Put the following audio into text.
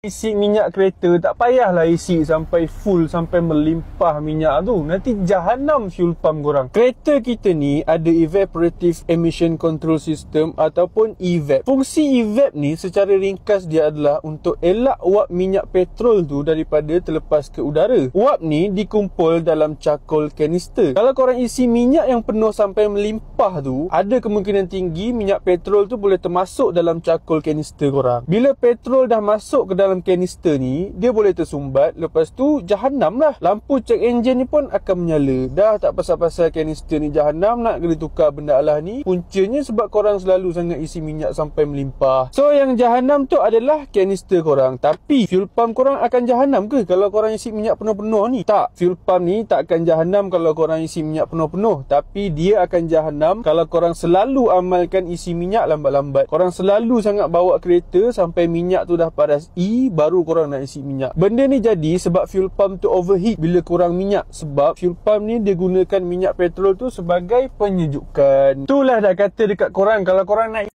Isi minyak kereta tak payahlah isi sampai full, sampai melimpah minyak tu. Nanti jahanam fuel pump korang. Kereta kita ni ada Evaporative Emission Control System ataupun EVAP. Fungsi EVAP ni secara ringkas dia adalah untuk elak wap minyak petrol tu daripada terlepas ke udara. Wap ni dikumpul dalam charcoal kanister. Kalau korang isi minyak yang penuh sampai melimpah tu, ada kemungkinan tinggi minyak petrol tu boleh termasuk dalam charcoal kanister korang. Bila petrol dah masuk ke dalam kanister ni, dia boleh tersumbat. Lepas tu jahanam lah. Lampu check engine ni pun akan menyala. Dah tak pasal-pasal kanister ni jahanam, nak kena tukar benda lah ni. Puncanya sebab korang selalu sangat isi minyak sampai melimpah. So yang jahanam tu adalah kanister korang. Tapi fuel pump korang akan jahanam ke kalau korang isi minyak penuh-penuh ni? Tak. Fuel pump ni tak akan jahanam kalau korang isi minyak penuh-penuh. Tapi dia akan jahanam kalau korang selalu amalkan isi minyak lambat-lambat. Korang selalu sangat bawa kereta sampai minyak tu dah paras baru korang nak isi minyak. Benda ni jadi sebab fuel pump tu overheat bila kurang minyak. Sebab fuel pump ni dia gunakan minyak petrol tu sebagai penyejukan. Itulah dah kata dekat korang, kalau korang nak